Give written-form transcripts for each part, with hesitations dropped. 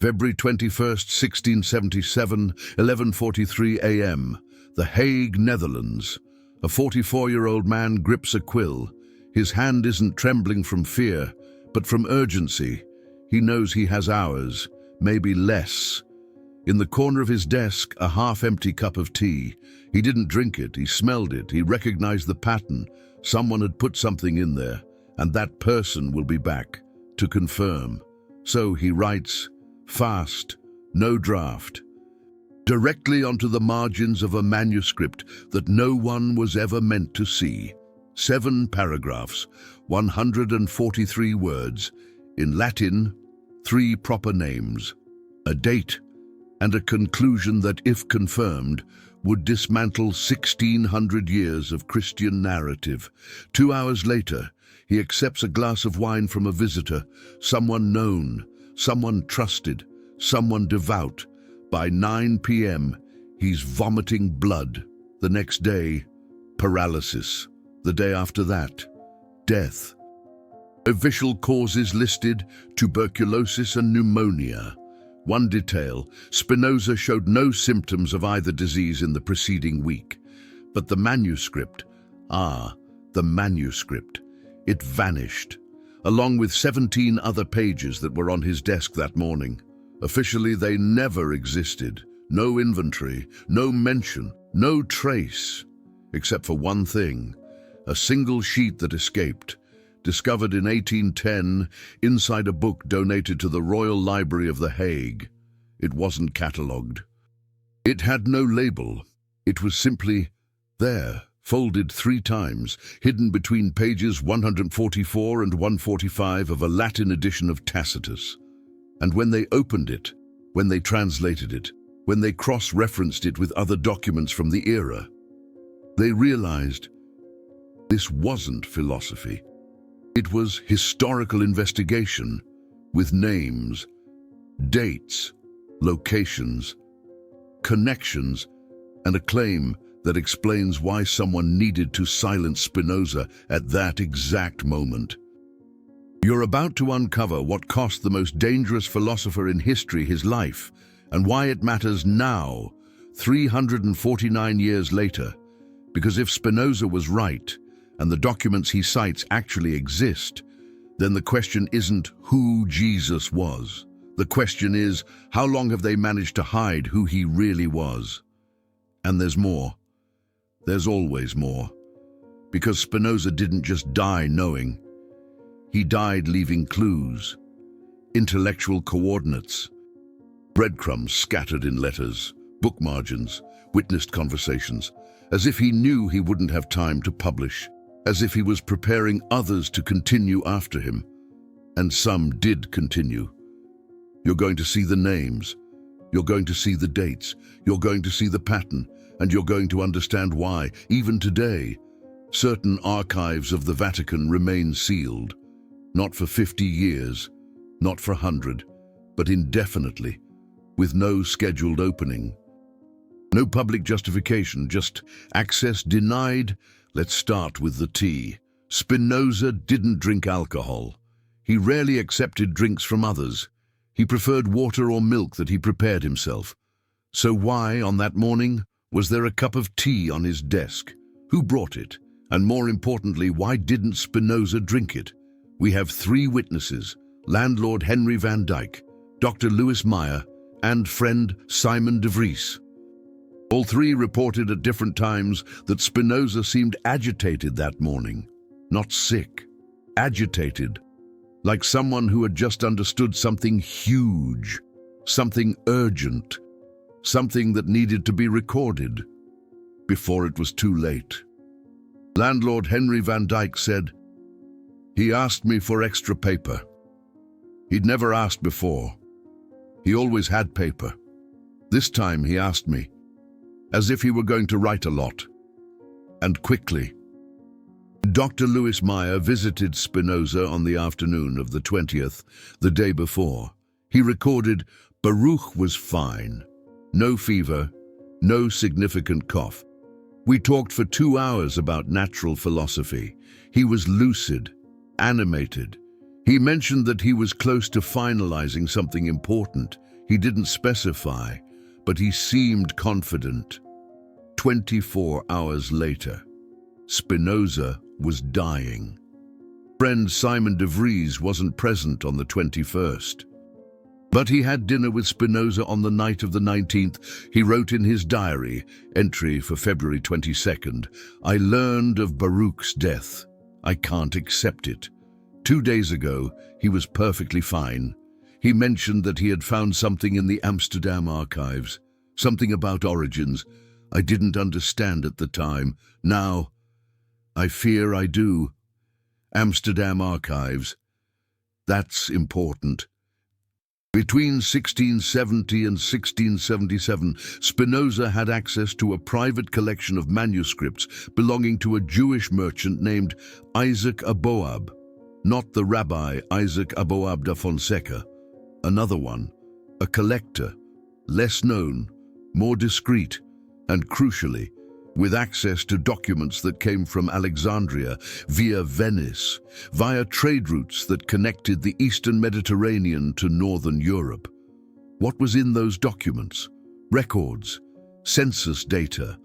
February 21st, 1677, 11:43 a.m. The Hague, Netherlands. A 44-year-old man grips a quill. His hand isn't trembling from fear, but from urgency. He knows he has hours, maybe less. In the corner of his desk, a half-empty cup of tea. He didn't drink it, he smelled it, he recognized the pattern. Someone had put something in there, and that person will be back to confirm. So he writes, fast, no draft, directly onto the margins of a manuscript that no one was ever meant to see. 7 paragraphs, 143 words, in Latin, 3 proper names, a date, and a conclusion that, if confirmed, would dismantle 1600 years of Christian narrative. 2 hours later, he accepts a glass of wine from a visitor, someone known, someone trusted, someone devout. By 9 p.m., he's vomiting blood. The next day, paralysis. The day after that, death. Official causes listed: tuberculosis and pneumonia. One detail: Spinoza showed no symptoms of either disease in the preceding week. But the manuscript, the manuscript, it vanished, along with 17 other pages that were on his desk that morning. Officially, they never existed. No inventory, no mention, no trace, except for one thing: a single sheet that escaped, discovered in 1810 inside a book donated to the Royal Library of The Hague. It wasn't catalogued. It had no label. It was simply there, folded 3 times, hidden between pages 144 and 145 of a Latin edition of Tacitus. And when they opened it, when they translated it, when they cross-referenced it with other documents from the era, they realized this wasn't philosophy. It was historical investigation, with names, dates, locations, connections, and a claim that explains why someone needed to silence Spinoza at that exact moment. You're about to uncover what cost the most dangerous philosopher in history his life, and why it matters now, 349 years later. Because if Spinoza was right, and the documents he cites actually exist, then the question isn't who Jesus was. The question is, how long have they managed to hide who he really was? And there's more. There's always more. Because Spinoza didn't just die knowing. He died leaving clues, intellectual coordinates, breadcrumbs scattered in letters, book margins, witnessed conversations, as if he knew he wouldn't have time to publish, as if he was preparing others to continue after him. And some did continue. You're going to see the names, you're going to see the dates, you're going to see the pattern, and you're going to understand why, even today, certain archives of the Vatican remain sealed. Not for 50 years, not for 100, but indefinitely, with no scheduled opening. No public justification, just access denied. Let's start with the tea. Spinoza didn't drink alcohol. He rarely accepted drinks from others. He preferred water or milk that he prepared himself. So why, on that morning, was there a cup of tea on his desk? Who brought it? And more importantly, why didn't Spinoza drink it? We have 3 witnesses: landlord Henry van Dyck, Dr. Louis Meyer, and friend Simon de Vries. All 3 reported at different times that Spinoza seemed agitated that morning. Not sick, agitated, like someone who had just understood something huge, something urgent, something that needed to be recorded before it was too late. Landlord Henry van Dyck said, "He asked me for extra paper. He'd never asked before. He always had paper. This time he asked me, as if he were going to write a lot, and quickly." Dr. Louis Meyer visited Spinoza on the afternoon of the 20th, the day before. He recorded, "Baruch was fine. No fever, no significant cough. We talked for 2 hours about natural philosophy. He was lucid, animated. He mentioned that he was close to finalizing something important. He didn't specify, but he seemed confident. 24 hours later, Spinoza was dying. Friend Simon de Vries wasn't present on the 21st. But he had dinner with Spinoza on the night of the 19th. He wrote in his diary, entry for February 22nd, "I learned of Baruch's death. I can't accept it. 2 days ago, he was perfectly fine. He mentioned that he had found something in the Amsterdam archives, something about origins. I didn't understand at the time. Now, I fear I do. Amsterdam archives. That's important." Between 1670 and 1677, Spinoza had access to a private collection of manuscripts belonging to a Jewish merchant named Isaac Aboab, not the rabbi Isaac Aboab da Fonseca, another one, a collector, less known, more discreet, and crucially, with access to documents that came from Alexandria via Venice, via trade routes that connected the Eastern Mediterranean to Northern Europe. What was in those documents? Records, census data,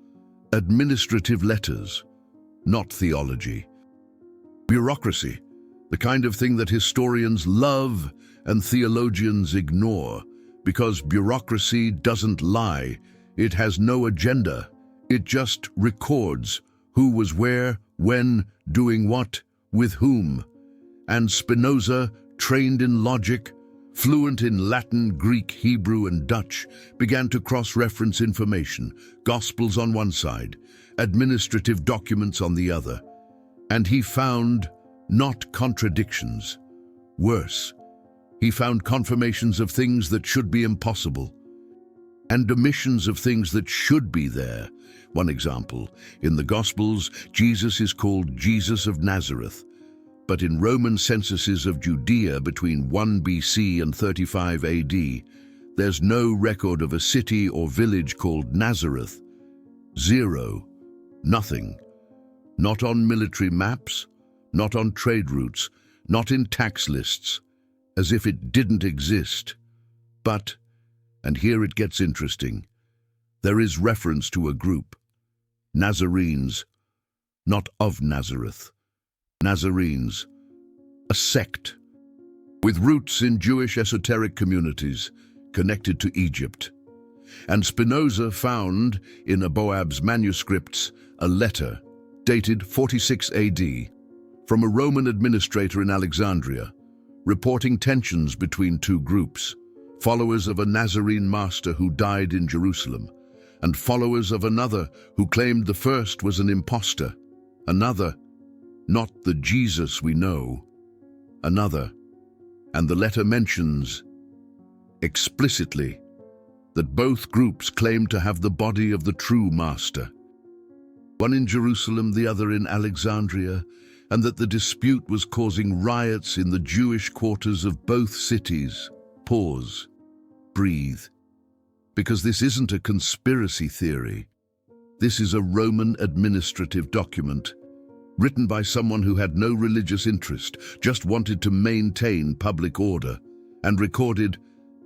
administrative letters, not theology. Bureaucracy, the kind of thing that historians love and theologians ignore, because bureaucracy doesn't lie, it has no agenda. It just records who was where, when, doing what, with whom. And Spinoza, trained in logic, fluent in Latin, Greek, Hebrew, and Dutch, began to cross-reference information, Gospels on one side, administrative documents on the other. And he found not contradictions. Worse, he found confirmations of things that should be impossible, and omissions of things that should be there. One example, in the Gospels, Jesus is called Jesus of Nazareth, but in Roman censuses of Judea between 1 BC and 35 AD, there's no record of a city or village called Nazareth. Zero. Nothing. Not on military maps, not on trade routes, not in tax lists, as if it didn't exist. But, and here it gets interesting, there is reference to a group, Nazarenes, not of Nazareth. Nazarenes, a sect, with roots in Jewish esoteric communities connected to Egypt. And Spinoza found in Aboab's manuscripts a letter dated 46 AD from a Roman administrator in Alexandria, reporting tensions between two groups, followers of a Nazarene master who died in Jerusalem, and followers of another who claimed the first was an impostor, another, not the Jesus we know, another. And the letter mentions explicitly that both groups claimed to have the body of the true master, one in Jerusalem, the other in Alexandria, and that the dispute was causing riots in the Jewish quarters of both cities. Pause. Breathe. Because this isn't a conspiracy theory. This is a Roman administrative document, written by someone who had no religious interest, just wanted to maintain public order, and recorded,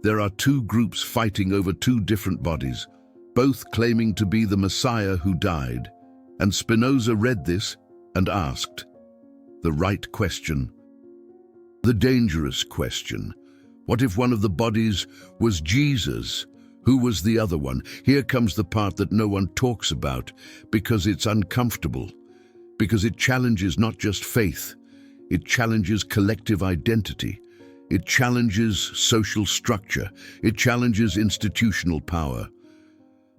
there are two groups fighting over two different bodies, both claiming to be the Messiah who died. And Spinoza read this and asked the right question, the dangerous question. What if one of the bodies was Jesus? Who was the other one? Here comes the part that no one talks about, because it's uncomfortable, because it challenges not just faith, it challenges collective identity, it challenges social structure, it challenges institutional power.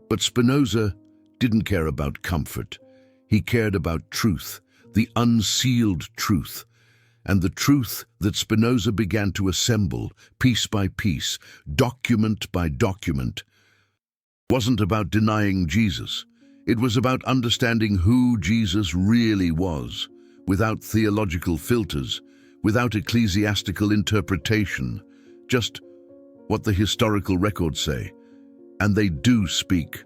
But Spinoza didn't care about comfort. He cared about truth, the unsealed truth, and the truth that Spinoza began to assemble, piece by piece, document by document, wasn't about denying Jesus. It was about understanding who Jesus really was, without theological filters, without ecclesiastical interpretation, just what the historical records say. And they do speak.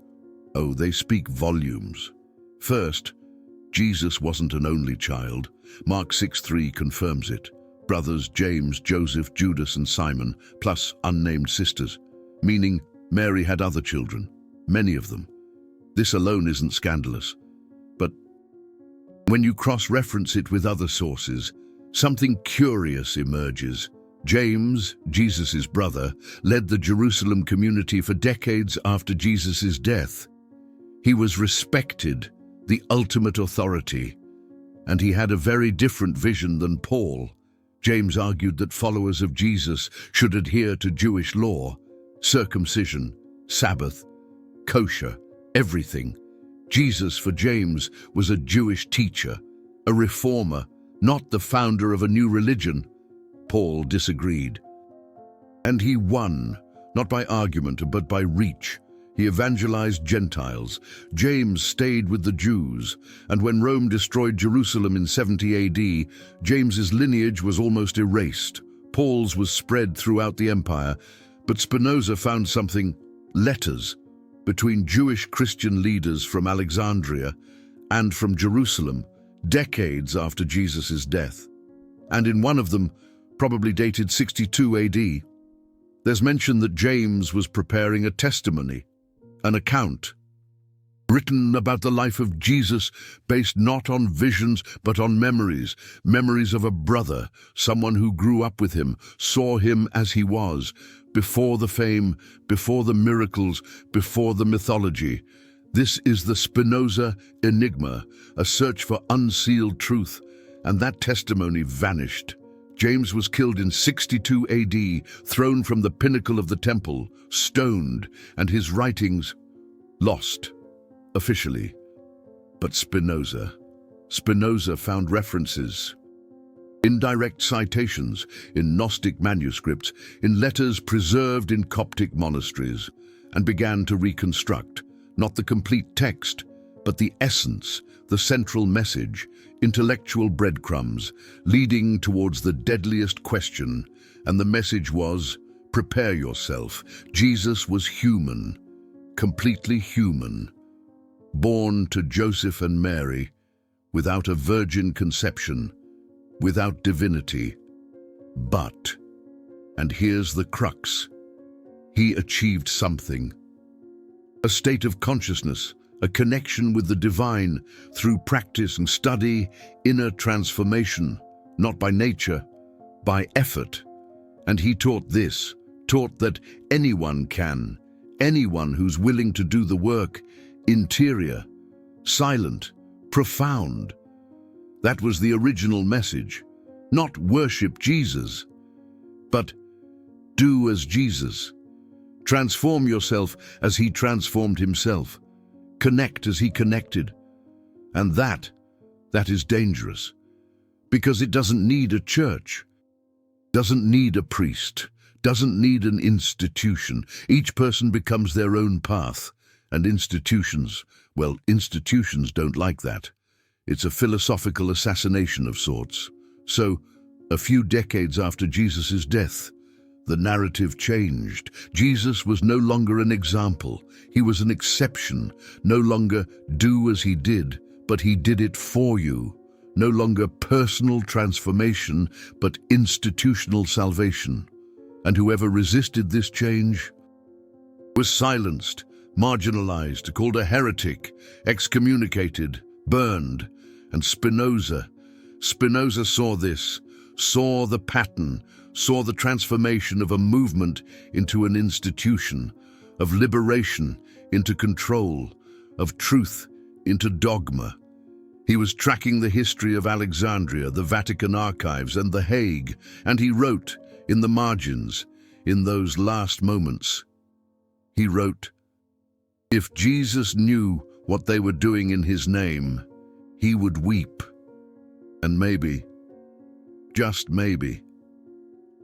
Oh, they speak volumes. First, Jesus wasn't an only child. Mark 6:3 confirms it. Brothers James, Joseph, Judas, and Simon, plus unnamed sisters. meaning Mary had other children, many of them. This alone isn't scandalous. But when you cross-reference it with other sources, something curious emerges. James, Jesus' brother, led the Jerusalem community for decades after Jesus' death. He was respected, the ultimate authority, and he had a very different vision than Paul. James argued that followers of Jesus should adhere to Jewish law, circumcision, Sabbath, kosher, everything. Jesus, for James, was a Jewish teacher, a reformer, not the founder of a new religion. Paul disagreed. And he won, not by argument, but by reach. He evangelized Gentiles. James stayed with the Jews, and when Rome destroyed Jerusalem in 70 AD, James's lineage was almost erased. Paul's was spread throughout the empire, but Spinoza found something: letters between Jewish Christian leaders from Alexandria and from Jerusalem, decades after Jesus' death. And in one of them, probably dated 62 AD, there's mention that James was preparing a testimony, an account, written about the life of Jesus, based not on visions but on memories of a brother, someone who grew up with him, saw him as he was, before the fame, before the miracles, before the mythology. This is the Spinoza enigma, a search for unsealed truth, and that testimony vanished. James was killed in 62 AD, thrown from the pinnacle of the temple, stoned, and his writings lost, officially. But Spinoza found references, indirect citations, in Gnostic manuscripts, in letters preserved in Coptic monasteries, and began to reconstruct, not the complete text, but the essence, the central message, intellectual breadcrumbs, leading towards the deadliest question. And the message was, prepare yourself. Jesus was human, completely human, born to Joseph and Mary, without a virgin conception, without divinity. But, and here's the crux, he achieved something. A state of consciousness, a connection with the divine through practice and study, inner transformation, not by nature, by effort. And he taught this, taught that anyone can, anyone who's willing to do the work, interior, silent, profound. That was the original message. Not worship Jesus, but do as Jesus. Transform yourself as he transformed himself. Connect as he connected. And that is dangerous, because it doesn't need a church, doesn't need a priest, doesn't need an institution. Each person becomes their own path, and institutions don't like that. It's a philosophical assassination of sorts. So, a few decades after Jesus' death, the narrative changed. Jesus was no longer an example. He was an exception. No longer do as he did, but he did it for you. No longer personal transformation, but institutional salvation. And whoever resisted this change was silenced, marginalized, called a heretic, excommunicated, burned. And Spinoza saw this, saw the pattern, saw the transformation of a movement into an institution, of liberation into control, of truth into dogma. He was tracking the history of Alexandria, the Vatican archives, and The Hague, and he wrote, in the margins, in those last moments, he wrote, "If Jesus knew what they were doing in his name, he would weep. And maybe, just maybe,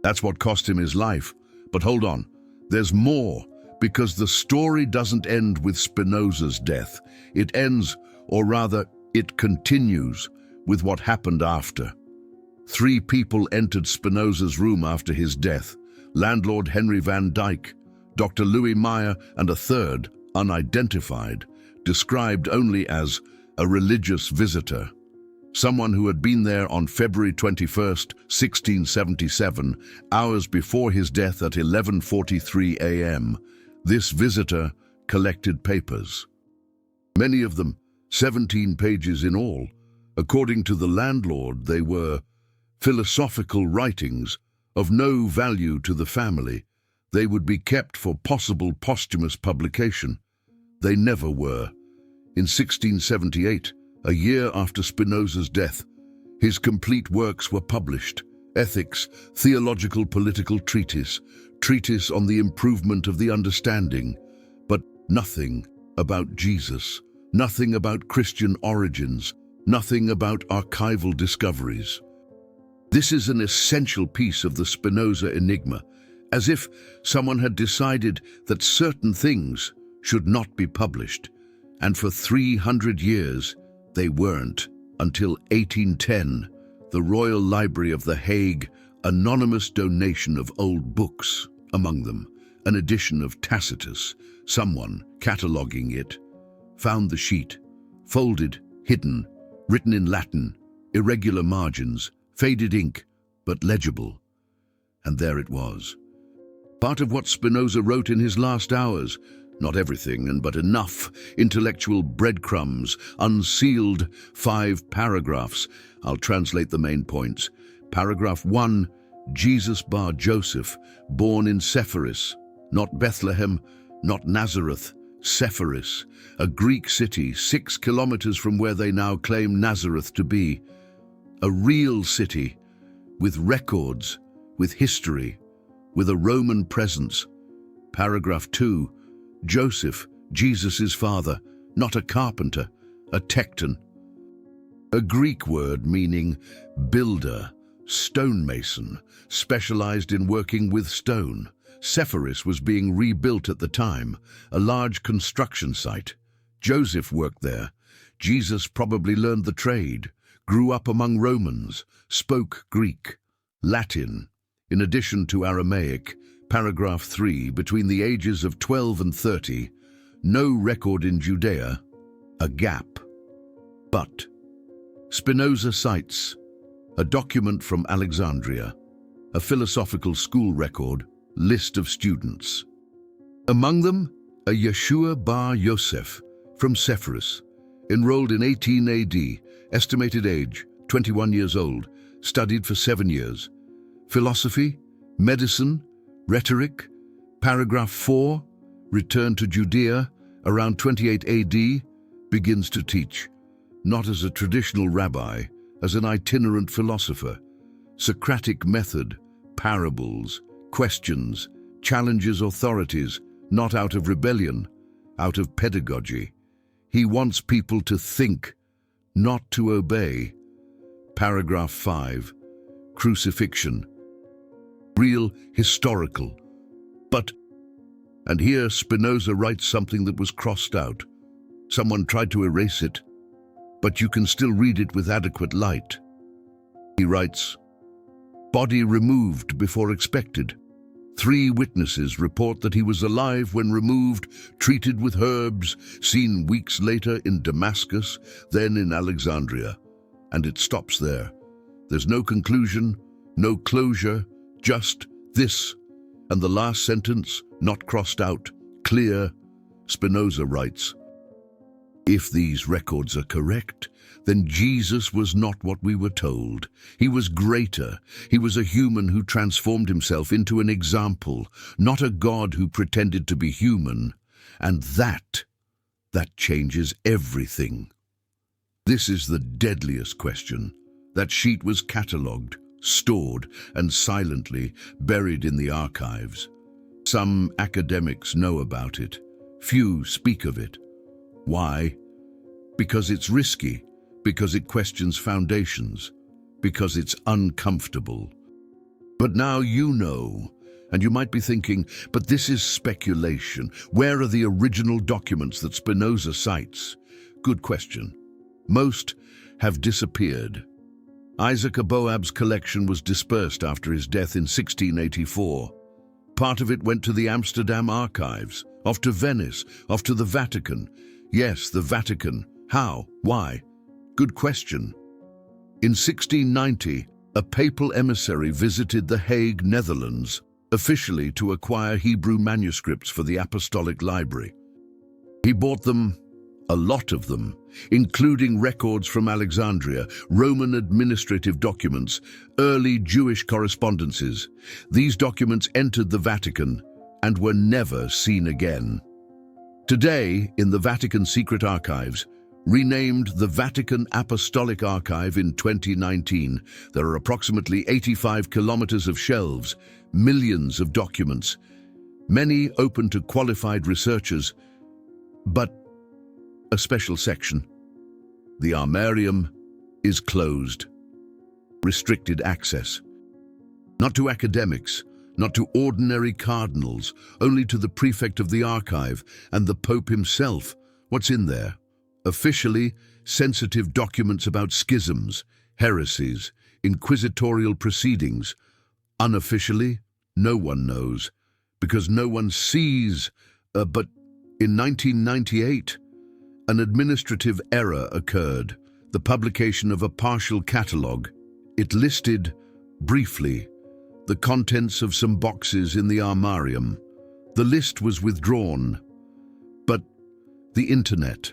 that's what cost him his life." But hold on, there's more, because the story doesn't end with Spinoza's death. It ends, or rather, it continues with what happened after. 3 people entered Spinoza's room after his death: landlord Henry van Dyck, Dr. Louis Meyer, and a third, unidentified, described only as a religious visitor. Someone who had been there on February 21st, 1677, hours before his death at 11:43 a.m. This visitor collected papers. Many of them, 17 pages in all. According to the landlord, they were philosophical writings of no value to the family. They would be kept for possible posthumous publication. They never were. In 1678, a year after Spinoza's death, his complete works were published: Ethics, Theological Political Treatise, Treatise on the Improvement of the Understanding, but nothing about Jesus, nothing about Christian origins, nothing about archival discoveries. This is an essential piece of the Spinoza enigma, as if someone had decided that certain things should not be published, and for 300 years they weren't, until 1810, the Royal Library of The Hague, anonymous donation of old books, among them an edition of Tacitus, someone cataloguing it, found the sheet, folded, hidden, written in Latin, irregular margins, faded ink, but legible. And there it was. Part of what Spinoza wrote in his last hours, not everything, but enough intellectual breadcrumbs, unsealed 5 paragraphs. I'll translate the main points. Paragraph 1, Jesus bar Joseph, born in Sepphoris, not Bethlehem, not Nazareth, Sepphoris, a Greek city 6 kilometers from where they now claim Nazareth to be. A real city, with records, with history, with a Roman presence. Paragraph 2, Joseph, Jesus' father, not a carpenter, a tekton. A Greek word meaning builder, stonemason, specialized in working with stone. Sepphoris was being rebuilt at the time, a large construction site. Joseph worked there. Jesus probably learned the trade, grew up among Romans, spoke Greek, Latin, in addition to Aramaic. Paragraph 3, between the ages of 12 and 30, no record in Judea, a gap. But Spinoza cites a document from Alexandria, a philosophical school record, list of students. Among them, a Yeshua bar Yosef from Sepphoris, enrolled in 18 AD, estimated age 21 years old, studied for 7 years. Philosophy, medicine, rhetoric. Paragraph 4, returned to Judea around 28 AD, begins to teach, not as a traditional rabbi, as an itinerant philosopher. Socratic method, parables, questions, challenges authorities, not out of rebellion, out of pedagogy. He wants people to think, not to obey. Paragraph 5, crucifixion. Real, historical. But, and here Spinoza writes something that was crossed out. Someone tried to erase it, but you can still read it with adequate light. He writes, body removed before expected. 3 witnesses report that he was alive when removed, treated with herbs, seen weeks later in Damascus, then in Alexandria. And it stops there. There's no conclusion, no closure, just this. And the last sentence, not crossed out, clear. Spinoza writes, if these records are correct, then Jesus was not what we were told. He was greater. He was a human who transformed himself into an example, not a God who pretended to be human. And that changes everything. This is the deadliest question. That sheet was catalogued, stored, and silently buried in the archives. Some academics know about it. Few speak of it. Why? Because it's risky, because it questions foundations, because it's uncomfortable. But now you know, and you might be thinking, but this is speculation. Where are the original documents that Spinoza cites? Good question. Most have disappeared. Isaac Aboab's collection was dispersed after his death in 1684. Part of it went to the Amsterdam archives, off to Venice, off to the Vatican. Yes, the Vatican. How? Why? Good question. In 1690, a papal emissary visited The Hague, Netherlands, officially to acquire Hebrew manuscripts for the Apostolic Library. He bought them, a lot of them, including records from Alexandria, Roman administrative documents, early Jewish correspondences. These documents entered the Vatican and were never seen again. Today, in the Vatican Secret Archives, renamed the Vatican Apostolic Archive in 2019, there are approximately 85 kilometers of shelves, millions of documents, many open to qualified researchers, but a special section, the armarium, is closed. Restricted access. Not to academics, not to ordinary cardinals, only to the prefect of the archive and the Pope himself. What's in there? Officially, sensitive documents about schisms, heresies, inquisitorial proceedings. Unofficially, no one knows, because no one sees. But in 1998, an administrative error occurred, the publication of a partial catalogue. It listed, briefly, the contents of some boxes in the armarium. The list was withdrawn, but the internet.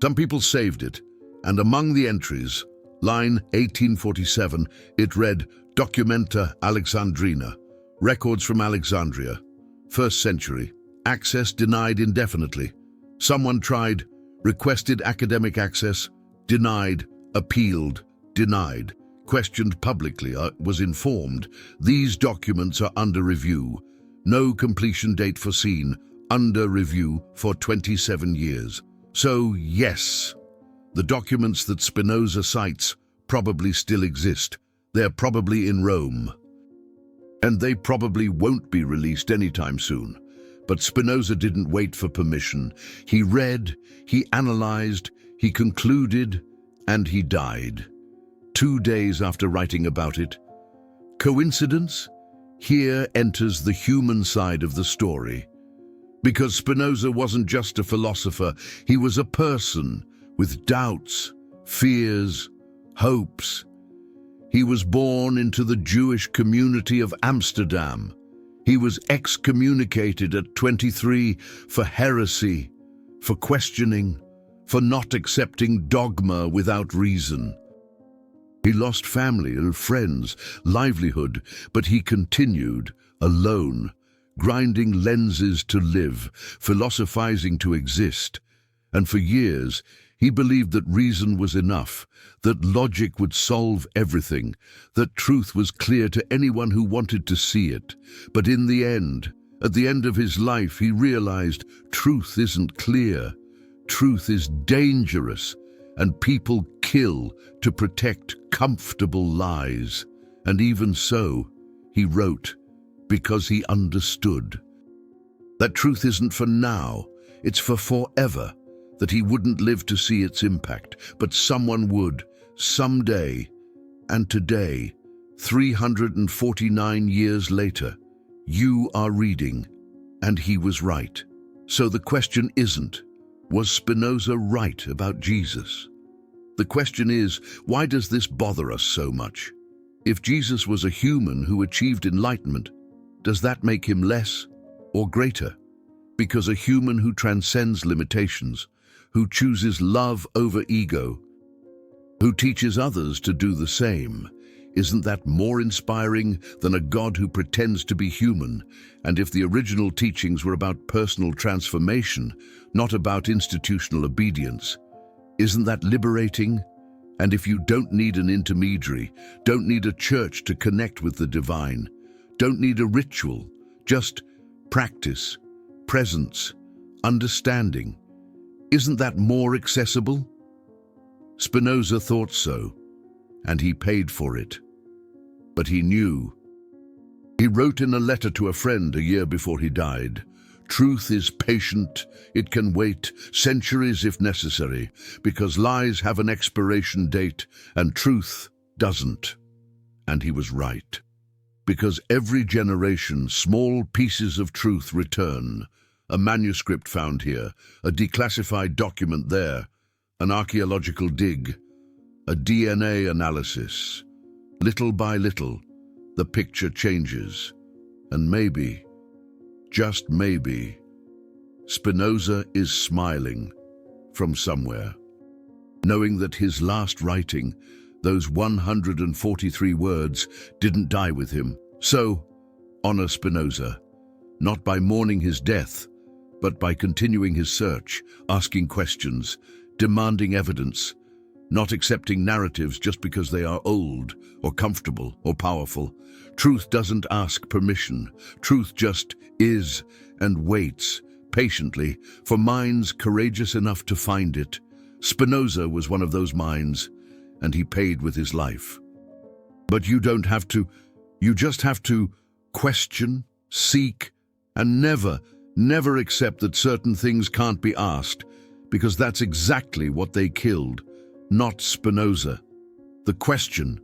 Some people saved it, and among the entries, line 1847, it read, Documenta Alexandrina, records from Alexandria, 1st century, access denied indefinitely. Someone tried, requested academic access, denied, appealed, denied, questioned publicly, was informed. These documents are under review. No completion date foreseen, under review for 27 years. So, yes, the documents that Spinoza cites probably still exist. They're probably in Rome. And they probably won't be released anytime soon. But Spinoza didn't wait for permission. He read, he analyzed, he concluded, and he died. 2 days after writing about it. Coincidence? Here enters the human side of the story. Because Spinoza wasn't just a philosopher, he was a person with doubts, fears, hopes. He was born into the Jewish community of Amsterdam. He was excommunicated at 23 for heresy, for questioning, for not accepting dogma without reason. He lost family and friends, livelihood, but he continued, alone, grinding lenses to live, philosophizing to exist. And for years, he believed that reason was enough, that logic would solve everything, that truth was clear to anyone who wanted to see it. But in the end, at the end of his life, he realized truth isn't clear. Truth is dangerous, and people kill to protect comfortable lies. And even so, he wrote, because he understood that truth isn't for now, it's for forever, that he wouldn't live to see its impact, but someone would, someday. And today, 349 years later, you are reading, and he was right. So the question isn't, was Spinoza right about Jesus? The question is, why does this bother us so much? If Jesus was a human who achieved enlightenment, does that make him less or greater? Because a human who transcends limitations, who chooses love over ego, who teaches others to do the same, isn't that more inspiring than a God who pretends to be human? And if the original teachings were about personal transformation, not about institutional obedience, isn't that liberating? And if you don't need an intermediary, don't need a church to connect with the divine, don't need a ritual, just practice, presence, understanding, isn't that more accessible? Spinoza thought so, and he paid for it. But he knew. He wrote in a letter to a friend a year before he died, truth is patient, it can wait centuries if necessary, because lies have an expiration date and truth doesn't. And he was right. Because every generation, small pieces of truth return. A manuscript found here, a declassified document there, an archaeological dig. A DNA analysis. Little by little, the picture changes. And maybe, just maybe, Spinoza is smiling from somewhere, knowing that his last writing, those 143 words, didn't die with him. So, honor Spinoza, not by mourning his death, but by continuing his search, asking questions, demanding evidence, not accepting narratives just because they are old or comfortable or powerful. Truth doesn't ask permission. Truth just is and waits patiently for minds courageous enough to find it. Spinoza was one of those minds, and he paid with his life. But you don't have to. You just have to question, seek, and never accept that certain things can't be asked, because that's exactly what they killed, not Spinoza. The question.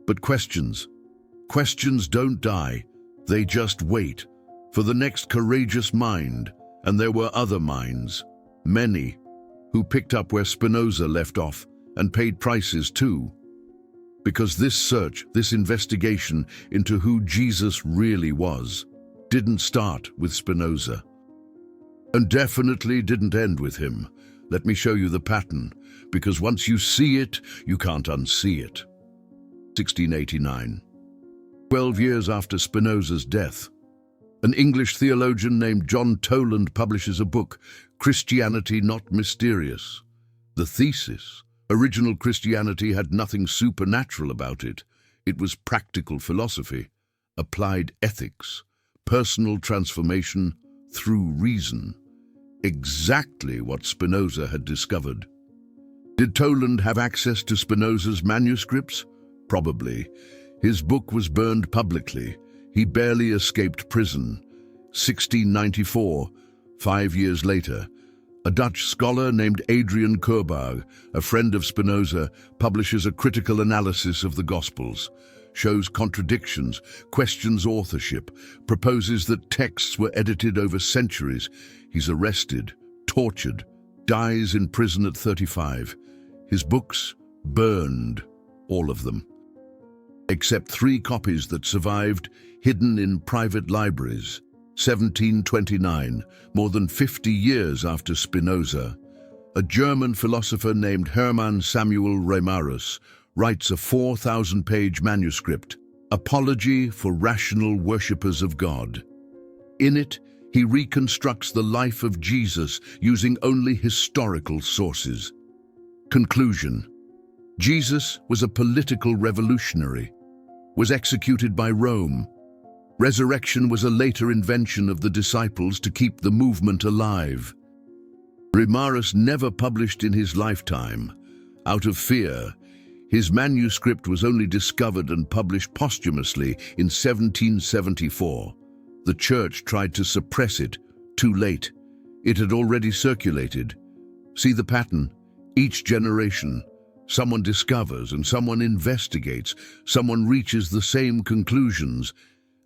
But questions don't die. They just wait for the next courageous mind. And there were other minds, many, who picked up where Spinoza left off and paid prices too. Because this search, this investigation into who Jesus really was, didn't start with Spinoza. And definitely didn't end with him. Let me show you the pattern, because once you see it, you can't unsee it. 1689. 12 years after Spinoza's death, an English theologian named John Toland publishes a book, Christianity Not Mysterious. The thesis: original Christianity had nothing supernatural about it. It was practical philosophy, applied ethics, personal transformation through reason. Exactly what Spinoza had discovered. Did Toland have access to Spinoza's manuscripts? Probably. His book was burned publicly. He barely escaped prison. 1694, 5 years later, a Dutch scholar named Adrian Koerberg, a friend of Spinoza, publishes a critical analysis of the Gospels, shows contradictions, questions authorship, proposes that texts were edited over centuries. He's arrested, tortured, dies in prison at 35. His books burned, all of them, except 3 copies that survived, hidden in private libraries. 1729, more than 50 years after Spinoza, a German philosopher named Hermann Samuel Reimarus writes a 4,000-page manuscript, Apology for Rational Worshippers of God. In it, he reconstructs the life of Jesus using only historical sources. Conclusion: Jesus was a political revolutionary, was executed by Rome. Resurrection was a later invention of the disciples to keep the movement alive. Reimarus never published in his lifetime. Out of fear, his manuscript was only discovered and published posthumously in 1774. The church tried to suppress it. Too late. It had already circulated. See the pattern? Each generation, someone discovers and someone investigates, someone reaches the same conclusions,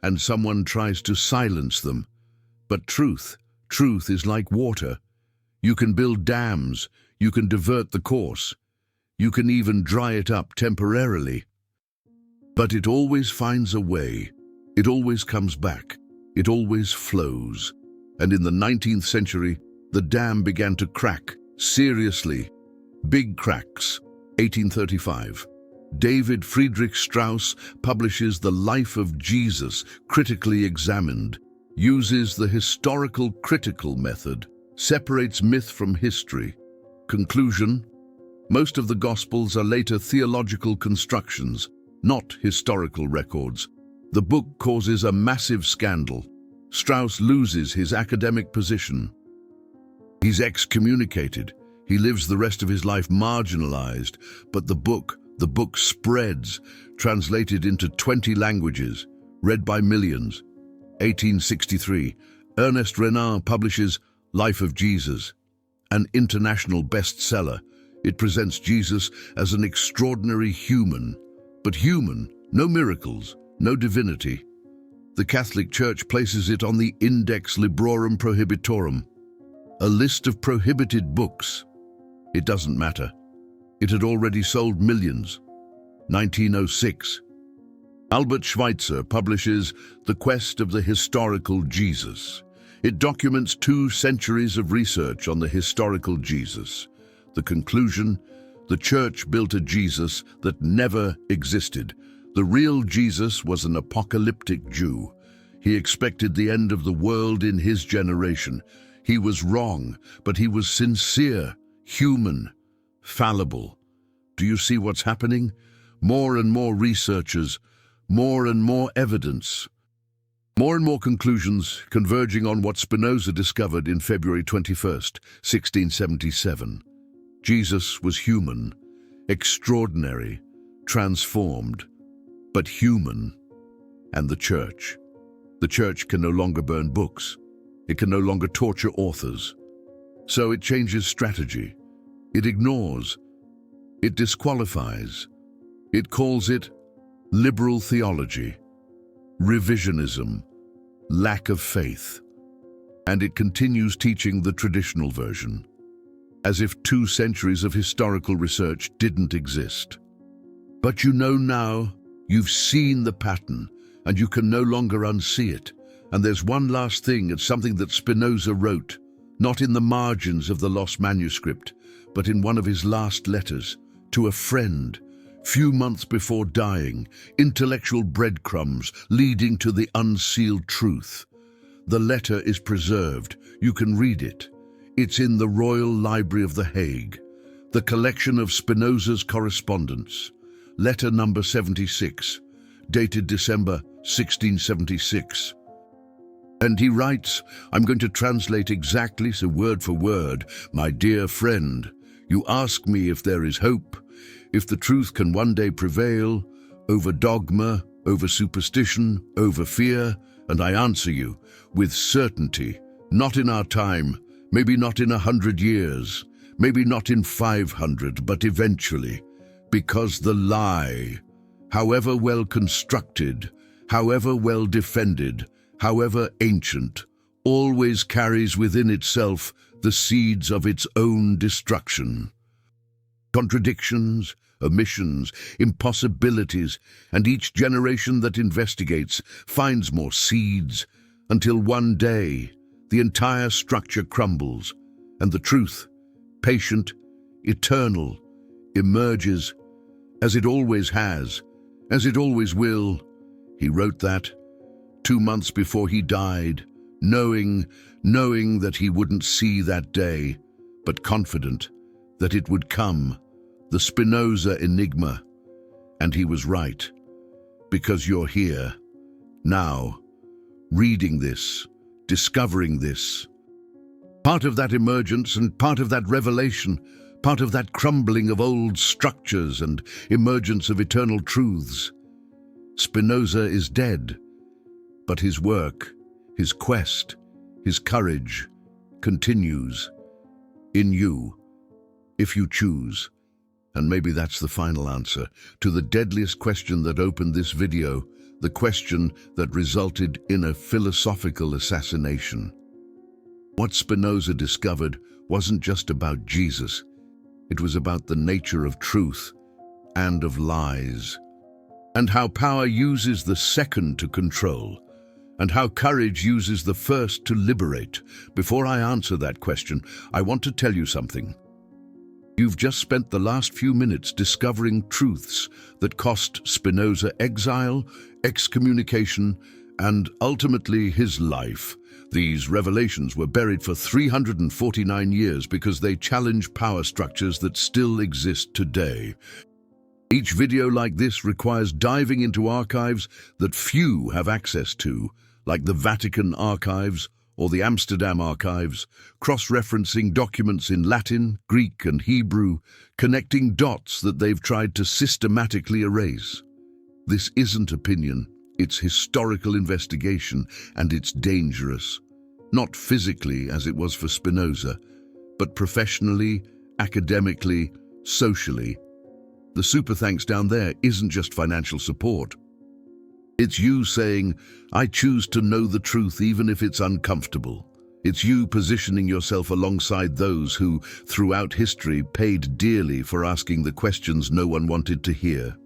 and someone tries to silence them. But truth is like water. You can build dams, you can divert the course, you can even dry it up temporarily. But it always finds a way. It always comes back. It always flows. And in the 19th century, the dam began to crack, seriously. Big cracks. 1835. David Friedrich Strauss publishes The Life of Jesus, critically examined, uses the historical critical method, separates myth from history. Conclusion: most of the Gospels are later theological constructions, not historical records. The book causes a massive scandal. Strauss loses his academic position. He's excommunicated. He lives the rest of his life marginalized, but the book spreads, translated into 20 languages, read by millions. 1863, Ernest Renan publishes Life of Jesus, an international bestseller. It presents Jesus as an extraordinary human, but human, no miracles, no divinity. The Catholic Church places it on the Index Librorum Prohibitorum, a list of prohibited books. It doesn't matter. It had already sold millions. 1906. Albert Schweitzer publishes The Quest of the Historical Jesus. It documents 2 centuries of research on the historical Jesus. The conclusion: the church built a Jesus that never existed. The real Jesus was an apocalyptic Jew. He expected the end of the world in his generation. He was wrong, but he was sincere, human, fallible. Do you see what's happening? More and more researchers, more and more evidence, more and more conclusions converging on what Spinoza discovered in February 21st, 1677. Jesus was human, extraordinary, transformed, but human. And the church. The church can no longer burn books. It can no longer torture authors. So it changes strategy. It ignores. It disqualifies. It calls it liberal theology, revisionism, lack of faith. And it continues teaching the traditional version, as if 2 centuries of historical research didn't exist. But you know now, you've seen the pattern, and you can no longer unsee it. And there's one last thing. It's something that Spinoza wrote, not in the margins of the lost manuscript, but in one of his last letters to a friend, few months before dying, intellectual breadcrumbs leading to the unsealed truth. The letter is preserved. You can read it. It's in the Royal Library of The Hague, the collection of Spinoza's correspondence. Letter number 76, dated December 1676. And he writes, I'm going to translate exactly, so word for word. My dear friend, you ask me if there is hope, if the truth can one day prevail over dogma, over superstition, over fear, and I answer you with certainty, not in our time, maybe not in 100 years, maybe not in 500, but eventually, because the lie, however well constructed, however well defended, however ancient, always carries within itself the seeds of its own destruction. Contradictions, omissions, impossibilities, and each generation that investigates finds more seeds, until one day the entire structure crumbles, and the truth, patient, eternal, emerges, as it always has, as it always will. He wrote that 2 months before he died, knowing that he wouldn't see that day, but confident that it would come, the Spinoza enigma. And he was right, because you're here, now, reading this, discovering this. Part of that emergence and part of that revelation, part of that crumbling of old structures and emergence of eternal truths. Spinoza is dead, but his work, his quest, his courage continues in you, if you choose. And maybe that's the final answer to the deadliest question that opened this video, the question that resulted in a philosophical assassination. What Spinoza discovered wasn't just about Jesus. It was about the nature of truth and of lies, and how power uses the second to control, and how courage uses the first to liberate. Before I answer that question, I want to tell you something. You've just spent the last few minutes discovering truths that cost Spinoza exile, excommunication, and ultimately his life. These revelations were buried for 349 years because they challenge power structures that still exist today. Each video like this requires diving into archives that few have access to, like the Vatican archives or the Amsterdam archives, cross-referencing documents in Latin, Greek, and Hebrew, connecting dots that they've tried to systematically erase. This isn't opinion, it's historical investigation, and it's dangerous. Not physically, as it was for Spinoza, but professionally, academically, socially. The super thanks down there isn't just financial support. It's you saying, I choose to know the truth even if it's uncomfortable. It's you positioning yourself alongside those who, throughout history, paid dearly for asking the questions no one wanted to hear.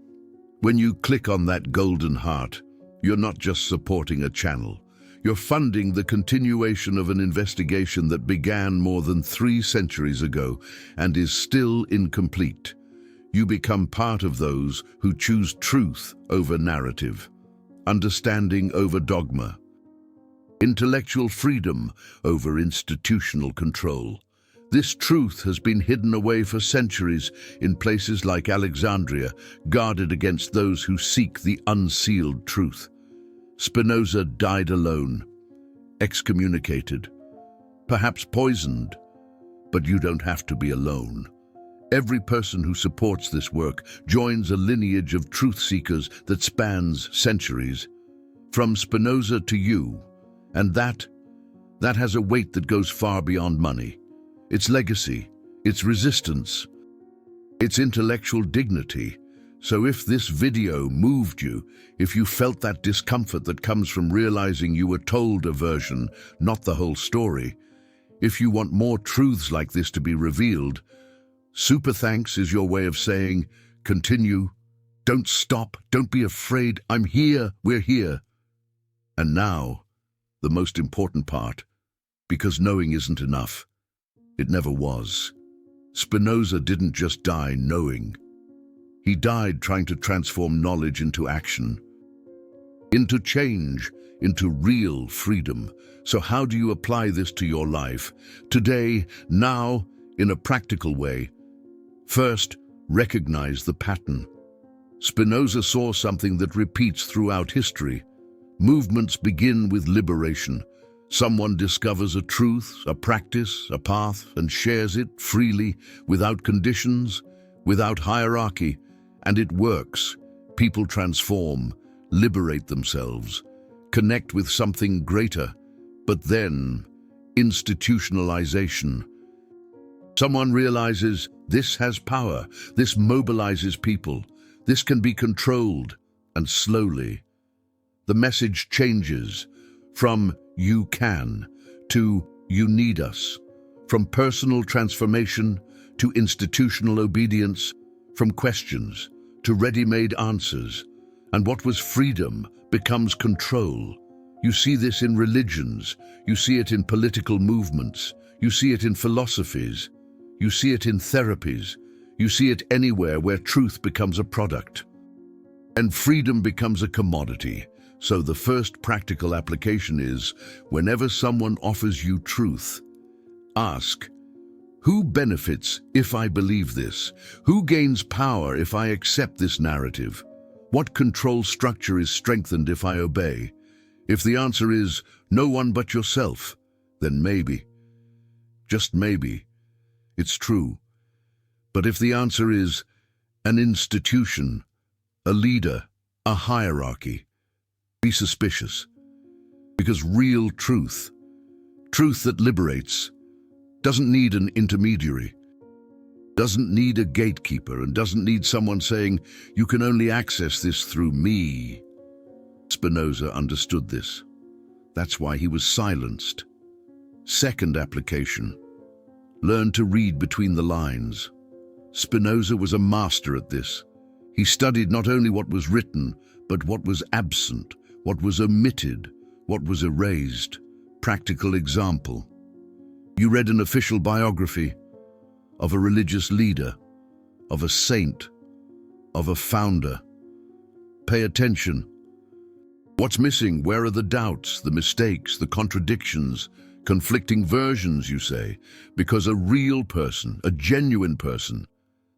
When you click on that golden heart, you're not just supporting a channel. You're funding the continuation of an investigation that began more than 3 centuries ago and is still incomplete. You become part of those who choose truth over narrative, understanding over dogma, intellectual freedom over institutional control. This truth has been hidden away for centuries in places like Alexandria, guarded against those who seek the unsealed truth. Spinoza died alone, excommunicated, perhaps poisoned, but you don't have to be alone. Every person who supports this work joins a lineage of truth seekers that spans centuries, from Spinoza to you, and that has a weight that goes far beyond money. Its legacy, its resistance, its intellectual dignity. So if this video moved you, if you felt that discomfort that comes from realizing you were told a version, not the whole story, if you want more truths like this to be revealed, super thanks is your way of saying, continue, don't stop, don't be afraid, I'm here, we're here. And now, the most important part, because knowing isn't enough. It never was. Spinoza didn't just die knowing. He died trying to transform knowledge into action, into change, into real freedom. So how do you apply this to your life? Today, now, in a practical way. First, recognize the pattern. Spinoza saw something that repeats throughout history. Movements begin with liberation. Someone discovers a truth, a practice, a path, and shares it freely, without conditions, without hierarchy, and it works. People transform, liberate themselves, connect with something greater. But then, institutionalization. Someone realizes this has power, this mobilizes people, this can be controlled, and slowly, the message changes from "you can" to "you need us," from personal transformation to institutional obedience, from questions to ready-made answers. And what was freedom becomes control. You see this in religions, you see it in political movements, you see it in philosophies, you see it in therapies, you see it anywhere where truth becomes a product. And freedom becomes a commodity. So the first practical application is, whenever someone offers you truth, ask, who benefits if I believe this? Who gains power if I accept this narrative? What control structure is strengthened if I obey? If the answer is no one but yourself, then maybe, just maybe, it's true. But if the answer is an institution, a leader, a hierarchy, be suspicious. Because real truth, truth that liberates, doesn't need an intermediary, doesn't need a gatekeeper, and doesn't need someone saying, you can only access this through me. Spinoza understood this. That's why he was silenced. Second application, learn to read between the lines. Spinoza was a master at this. He studied not only what was written, but what was absent, what was omitted, what was erased. Practical example. You read an official biography of a religious leader, of a saint, of a founder. Pay attention. What's missing? Where are the doubts, the mistakes, the contradictions, conflicting versions, you say? Because a real person, a genuine person,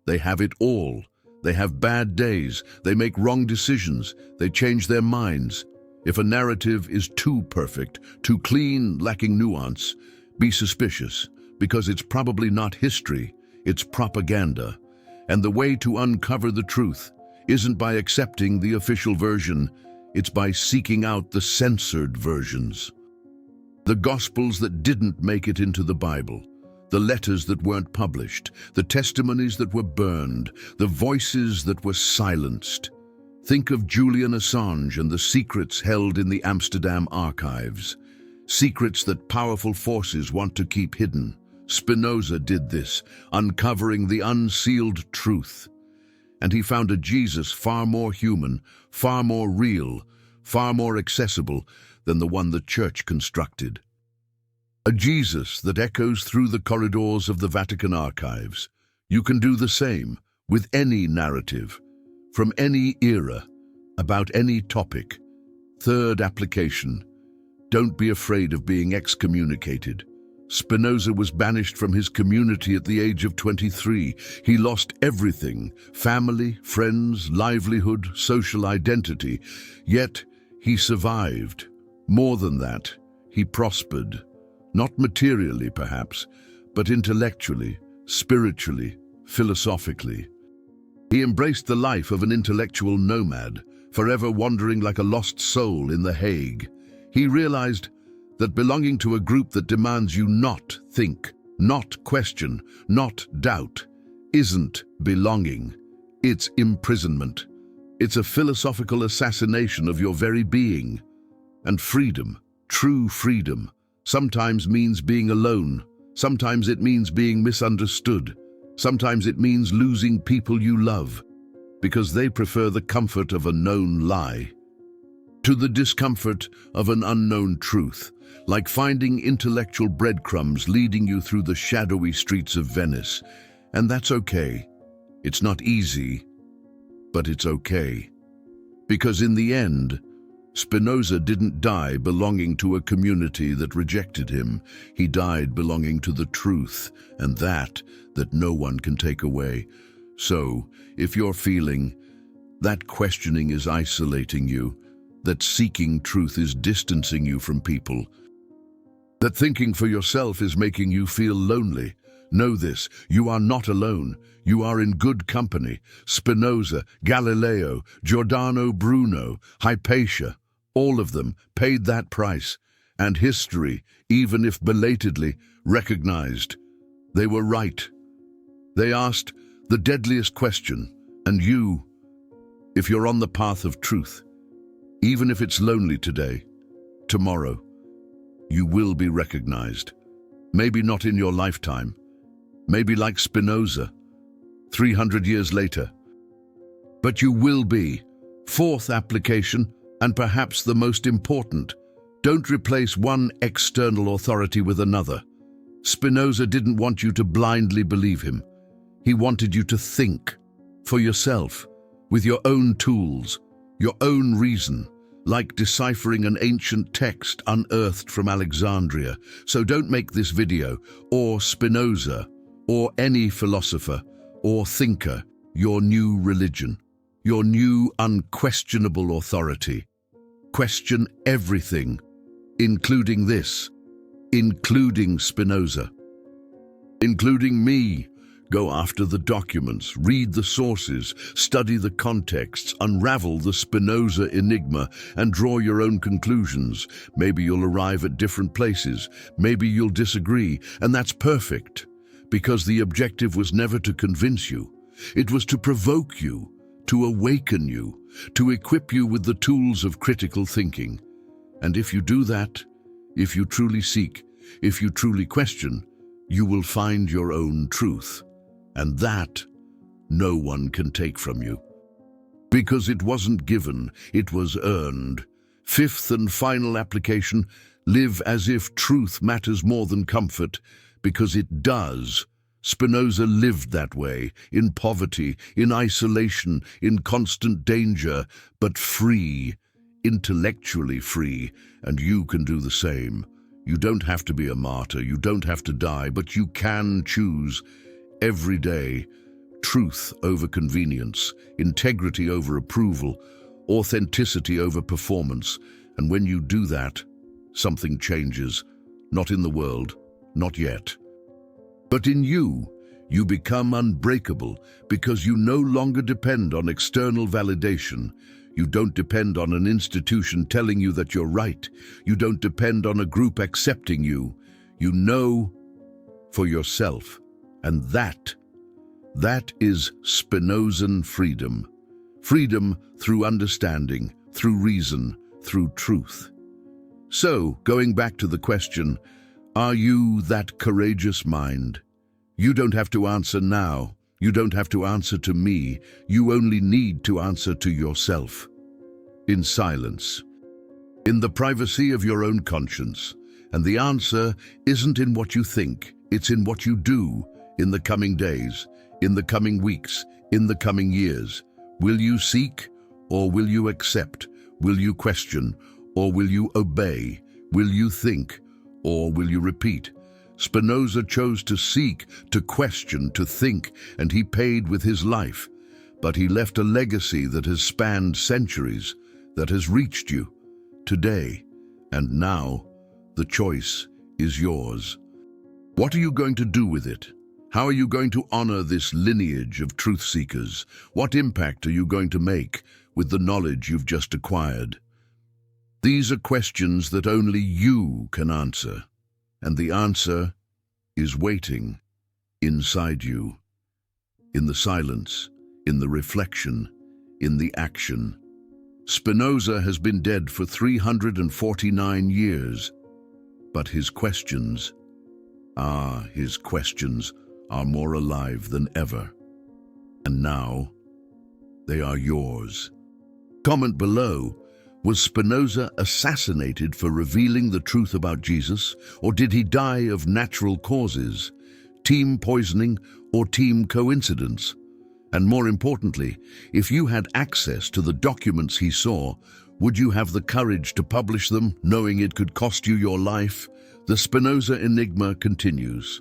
they have it all. They have bad days, they make wrong decisions, they change their minds. If a narrative is too perfect, too clean, lacking nuance, be suspicious, because it's probably not history, it's propaganda. And the way to uncover the truth isn't by accepting the official version, it's by seeking out the censored versions. The Gospels that didn't make it into the Bible, the letters that weren't published, the testimonies that were burned, the voices that were silenced. Think of Julian Assange and the secrets held in the Amsterdam archives. secrets that powerful forces want to keep hidden. Spinoza did this, uncovering the unsealed truth. And he found a Jesus far more human, far more real, far more accessible than the one the Church constructed. A Jesus that echoes through the corridors of the Vatican archives. You can do the same with any narrative, from any era, about any topic. Third application: don't be afraid of being excommunicated. Spinoza was banished from his community at the age of 23. He lost everything: family, friends, livelihood, social identity. Yet he survived. More than that, he prospered. Not materially, perhaps, but intellectually, spiritually, philosophically. He embraced the life of an intellectual nomad, forever wandering like a lost soul in The Hague. He realized that belonging to a group that demands you not think, not question, not doubt, isn't belonging. It's imprisonment. It's a philosophical assassination of your very being. And freedom, true freedom, sometimes means being alone. Sometimes it means being misunderstood. Sometimes it means losing people you love, because they prefer the comfort of a known lie to the discomfort of an unknown truth, like finding intellectual breadcrumbs leading you through the shadowy streets of Venice. And that's okay. It's not easy, but it's okay. Because in the end, Spinoza didn't die belonging to a community that rejected him. He died belonging to the truth, and that no one can take away. So, if you're feeling that questioning is isolating you, that seeking truth is distancing you from people, that thinking for yourself is making you feel lonely, know this: you are not alone. You are in good company. Spinoza, Galileo, Giordano Bruno, Hypatia, all of them paid that price, and history, even if belatedly, recognized they were right. They asked the deadliest question, and you, if you're on the path of truth, even if it's lonely today, tomorrow, you will be recognized. Maybe not in your lifetime, maybe like Spinoza, 300 years later, but you will be. Fourth application, and perhaps the most important: don't replace one external authority with another. Spinoza didn't want you to blindly believe him. He wanted you to think for yourself, with your own tools, your own reason, like deciphering an ancient text unearthed from Alexandria. So don't make this video, or Spinoza, or any philosopher or thinker, your new religion, your new unquestionable authority. Question everything, including this, including Spinoza, including me. Go after the documents, read the sources, study the contexts, unravel the Spinoza enigma, and draw your own conclusions. Maybe you'll arrive at different places, maybe you'll disagree, and that's perfect, because the objective was never to convince you. It was to provoke you, to awaken you, to equip you with the tools of critical thinking. And if you do that, if you truly seek, if you truly question, you will find your own truth. And that no one can take from you. Because it wasn't given, it was earned. Fifth and final application: live as if truth matters more than comfort, because it does. Spinoza lived that way, in poverty, in isolation, in constant danger, but free, intellectually free, and you can do the same. You don't have to be a martyr, you don't have to die, but you can choose every day truth over convenience, integrity over approval, authenticity over performance. And when you do that, something changes. Not in the world, not yet. But in you, you become unbreakable because you no longer depend on external validation. You don't depend on an institution telling you that you're right. You don't depend on a group accepting you. You know for yourself. And that is Spinozan freedom. Freedom through understanding, through reason, through truth. So, going back to the question, are you that courageous mind? You don't have to answer now. You don't have to answer to me. You only need to answer to yourself. In silence. In the privacy of your own conscience. And the answer isn't in what you think. It's in what you do in the coming days, in the coming weeks, in the coming years. Will you seek or will you accept? Will you question or will you obey? Will you think or will you repeat? Spinoza chose to seek, to question, to think, and he paid with his life. But he left a legacy that has spanned centuries, that has reached you today. And now, the choice is yours. What are you going to do with it? How are you going to honor this lineage of truth seekers? What impact are you going to make with the knowledge you've just acquired? These are questions that only you can answer. And the answer is waiting inside you, in the silence, in the reflection, in the action. Spinoza has been dead for 349 years, but his questions are more alive than ever. And now, they are yours. Comment below. Was Spinoza assassinated for revealing the truth about Jesus, or did he die of natural causes, team poisoning or team coincidence? And more importantly, if you had access to the documents he saw, would you have the courage to publish them, knowing it could cost you your life? The Spinoza enigma continues.